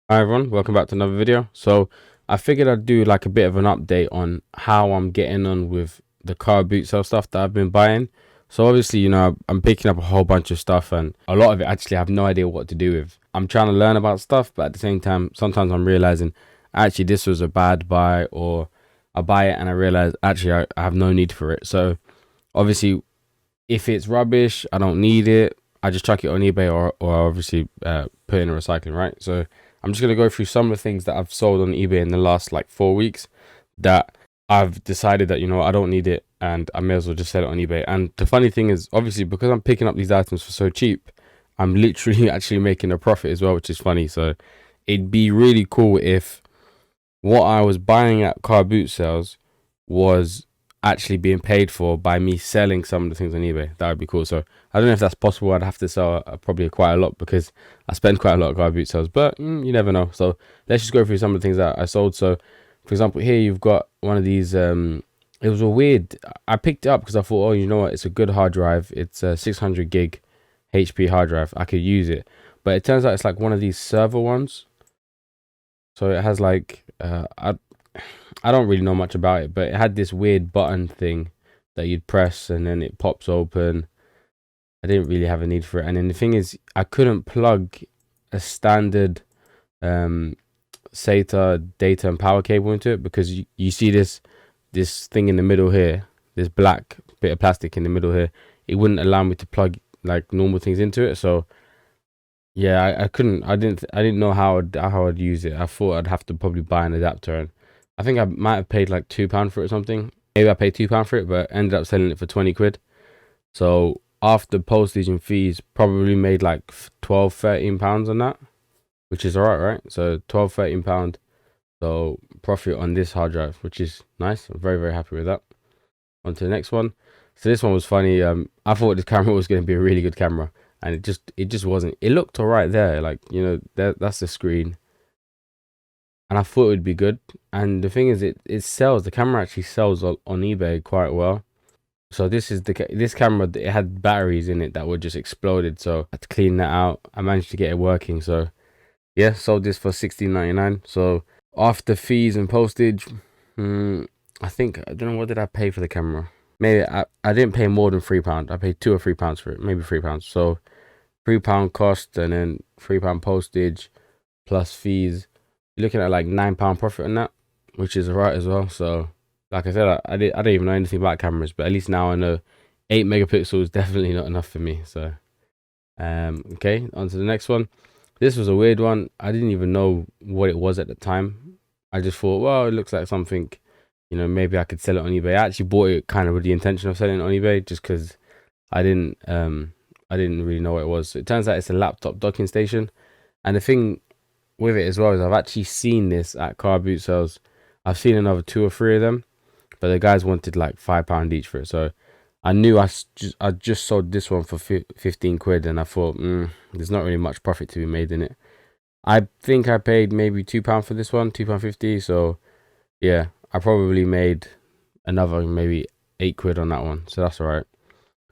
Hi everyone, welcome back to another video. So I figured I'd do like a bit of an update on how I'm getting on with the car boot sale stuff that I've been buying. So obviously, I'm picking up a whole bunch of stuff and a lot of it actually I have no idea what to do with. I'm trying to learn about stuff, but at the same time, sometimes I'm realizing actually this was a bad buy, or I buy it and I realize actually I have no need for it. So obviously if it's rubbish, I don't need it, I just chuck it on eBay, or obviously put it in a recycling, right? So I'm just going to go through some of the things that I've sold on eBay in the last like 4 weeks that I've decided that, I don't need it and I may as well just sell it on eBay. And the funny thing is, obviously, because I'm picking up these items for so cheap, I'm literally actually making a profit as well, which is funny. So it'd be really cool if what I was buying at car boot sales was actually being paid for by me selling some of the things on eBay. That would be cool. So I don't know if that's possible. I'd have to sell probably quite a lot because I spend quite a lot of car boot sales, but you never know. So let's just go through some of the things that I sold. So for example, here you've got one of these. It was a weird. I picked it up because I thought, oh, you know what? It's a good hard drive. It's a 600 gig HP hard drive. I could use it, but it turns out it's like one of these server ones. So it has like I don't really know much about it, but it had this weird button thing that you'd press and then it pops open. I didn't really have a need for it. And then the thing is, I couldn't plug a standard SATA data and power cable into it because you see this thing in the middle here, this black bit of plastic in the middle here. It wouldn't allow me to plug like normal things into it. So yeah, I couldn't. I didn't know how I'd use it. I thought I'd have to probably buy an adapter, and I think I might have paid like £2 for it or something. Maybe I paid £2 for it, but ended up selling it for 20 quid. So after postage and fees, probably made like 12, £13 on that, which is alright, right? So 12, £13. So profit on this hard drive, which is nice. I'm very, very happy with that. On to the next one. So this one was funny. I thought this camera was going to be a really good camera, and it just wasn't. It looked alright there, like that's the screen, and I thought it would be good. And the thing is, it sells. The camera actually sells on eBay quite well. So this camera. It had batteries in it that were just exploded. So I had to clean that out. I managed to get it working. So yeah, sold this for 16.99. So after fees and postage, I think I don't know, what did I pay for the camera. Maybe I didn't pay more than £3. I paid £2 or £3 for it. Maybe £3. So £3 cost and then £3 postage plus fees. You're looking at like £9 profit on that, which is alright as well. So like I said, I don't even know anything about cameras, but at least now I know 8 megapixels is definitely not enough for me. So okay, on to the next one. This was a weird one. I didn't even know what it was at the time. I just thought, well, it looks like something, maybe I could sell it on eBay. I actually bought it kind of with the intention of selling it on eBay just because I didn't really know what it was. So it turns out it's a laptop docking station, and the thing with it as well is I've actually seen this at car boot sales. I've seen another 2 or 3 of them, but the guys wanted like £5 each for it. So I knew I just sold this one for 15 quid, and I thought, there's not really much profit to be made in it. I think I paid maybe £2 for this one, £2.50. So yeah, I probably made another maybe 8 quid on that one. So that's all right.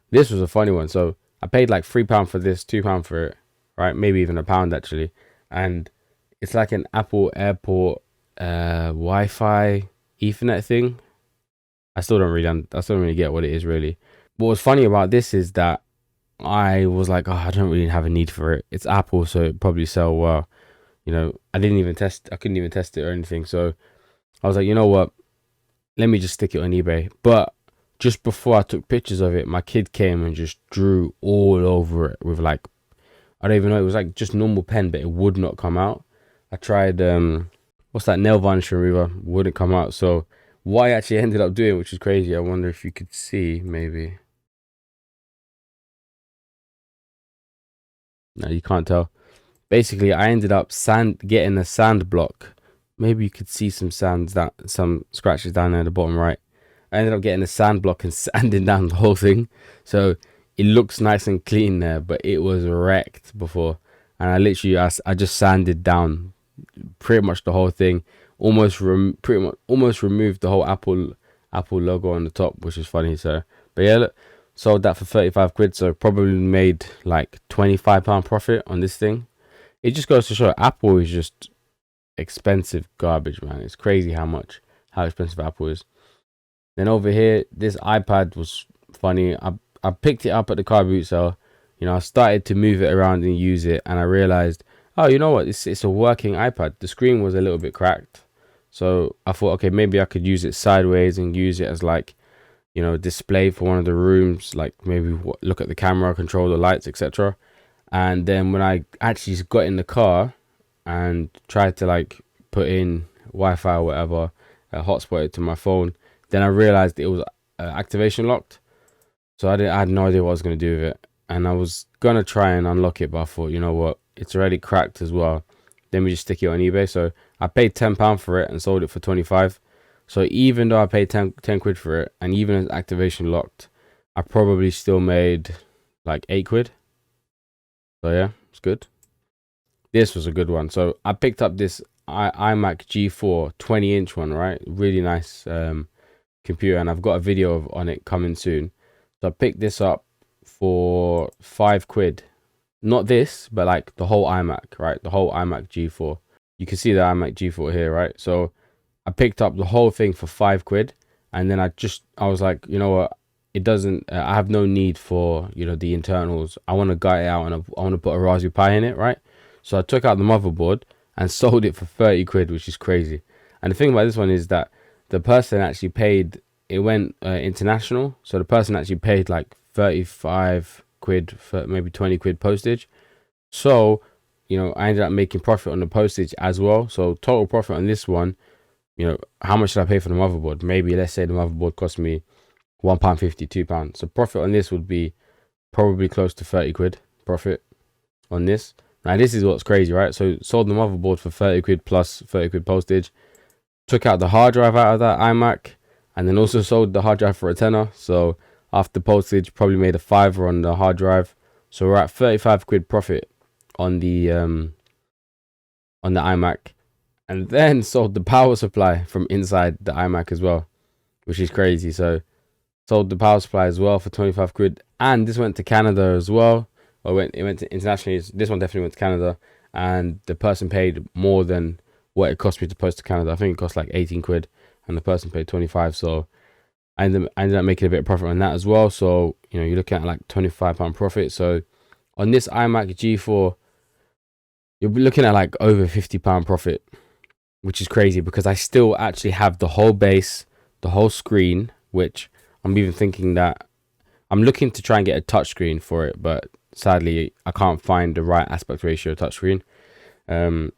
This was a funny one. So I paid like £3 for this, £2 for it, right? Maybe even £1 actually. And it's like an Apple Airport Wi-Fi Ethernet thing. I still don't really get what it is really. What was funny about this is that I was like, oh, I don't really have a need for it. It's Apple, so it probably sell well. I couldn't even test it or anything. So I was like, you know what? Let me just stick it on eBay. But just before I took pictures of it, my kid came and just drew all over it with like, I don't even know, it was like just normal pen, but it would not come out. I tried what's that, nail varnish remover, wouldn't come out. So what I actually ended up doing, which is crazy, I wonder if you could see, maybe. No, you can't tell. Basically, I ended up getting a sand block. Maybe you could see some scratches down there at the bottom right. I ended up getting a sand block and sanding down the whole thing, so it looks nice and clean there. But it was wrecked before, and I just sanded down pretty much the whole thing. Almost removed the whole Apple logo on the top, which is funny. So, but yeah, look, sold that for 35 quid. So probably made like £25 profit on this thing. It just goes to show Apple is just expensive garbage, man. It's crazy how expensive Apple is. Then over here, this iPad was funny. I picked it up at the car boot sale. You know, I started to move it around and use it, and I realized, oh, you know what? It's a working iPad. The screen was a little bit cracked, so I thought, okay, maybe I could use it sideways and use it as like, you know, display for one of the rooms, like maybe look at the camera, control the lights, etc. And then when I actually got in the car and tried to like put in Wi-Fi or whatever, hotspot it to my phone, then I realized it was activation locked. So I had no idea what I was going to do with it. And I was going to try and unlock it, but I thought, you know what, it's already cracked as well. Then we just stick it on eBay. So I paid £10 for it and sold it for 25. So even though I paid 10 quid for it, and even as activation locked, I probably still made like 8 quid. So yeah, it's good. This was a good one. So I picked up this iMac G4 20-inch one, right? Really nice computer, and I've got a video on it coming soon. So I picked this up for 5 quid. Not this, but like the whole iMac, right? The whole iMac G4. You can see the iMac G4 here, right? So I picked up the whole thing for 5 quid, and then I was like, you know what? It doesn't. I have no need for, you know, the internals. I want to gut it out, and I want to put a Raspberry Pi in it, right? So I took out the motherboard and sold it for 30 quid, which is crazy. And the thing about this one is that the person actually paid. It went international, so the person actually paid like 35 quid for maybe 20 quid postage. So, you know, I ended up making profit on the postage as well. So total profit on this one, you know, how much did I pay for the motherboard? Maybe let's say the motherboard cost me £1.50, £2. So profit on this would be probably close to 30 quid profit on this. Now this is what's crazy, right? So sold the motherboard for 30 quid plus 30 quid postage. Took out the hard drive out of that iMac, and then also sold the hard drive for a tenner. So after postage, probably made a £5 on the hard drive. So we're at 35 quid profit on the iMac, and then sold the power supply from inside the iMac as well, which is crazy. So sold the power supply as well for 25 quid, and this went to Canada as well. Or it went to internationally. This one definitely went to Canada, and the person paid more than what it cost me to post to Canada. I think it cost like 18 quid, and the person paid 25. So I ended up making a bit of profit on that as well. So, you know, you're looking at like £25 profit. So on this iMac G4, you'll be looking at like over £50 profit, which is crazy because I still actually have the whole base, the whole screen, which I'm even thinking that I'm looking to try and get a touchscreen for it, but sadly I can't find the right aspect ratio touchscreen. But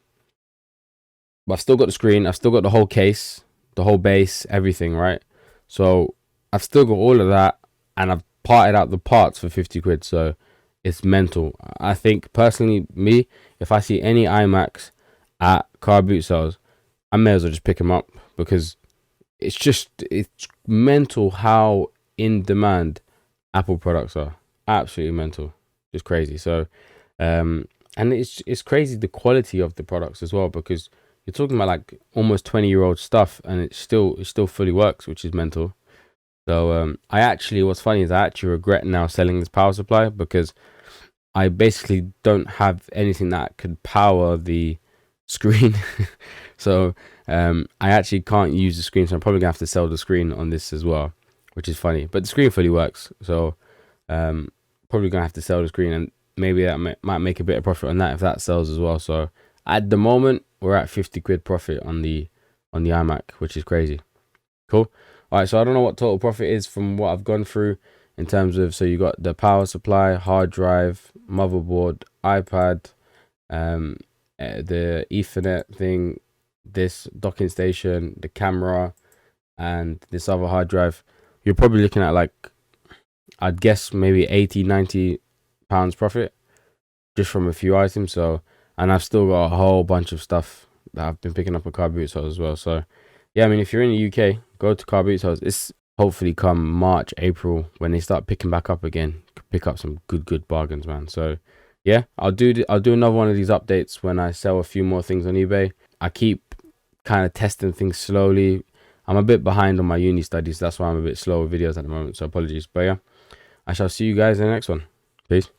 I've still got the screen, I've still got the whole case, the whole base, everything, right? So I've still got all of that, and I've parted out the parts for 50 quid. So it's mental. I think personally, me, if I see any iMacs at car boot sales, I may as well just pick them up, because it's mental how in demand Apple products are. Absolutely mental. Just crazy. So and it's crazy the quality of the products as well, because you're talking about like almost 20-year-old stuff, and it still fully works, which is mental. So what's funny is I actually regret now selling this power supply, because I basically don't have anything that could power the screen. So I actually can't use the screen, so I'm probably gonna have to sell the screen on this as well, which is funny. But the screen fully works, so probably gonna have to sell the screen, and maybe that might make a bit of profit on that if that sells as well. So at the moment, we're at 50 quid profit on the iMac, which is crazy. Cool. All right, so I don't know what total profit is from what I've gone through in terms of, so you got the power supply, hard drive, motherboard, iPad, the Ethernet thing, this docking station, the camera, and this other hard drive. You're probably looking at like, I'd guess maybe 80-90 pounds profit just from a few items. So, and I've still got a whole bunch of stuff that I've been picking up at car boot sales as well. So yeah, I mean, if you're in the UK, go to car boot sales. It's hopefully come March, April, when they start picking back up again, pick up some good bargains, man. So yeah, I'll do another one of these updates when I sell a few more things on eBay. I keep kind of testing things slowly. I'm a bit behind on my uni studies, that's why I'm a bit slow with videos at the moment, so apologies. But yeah, I shall see you guys in the next one. Peace.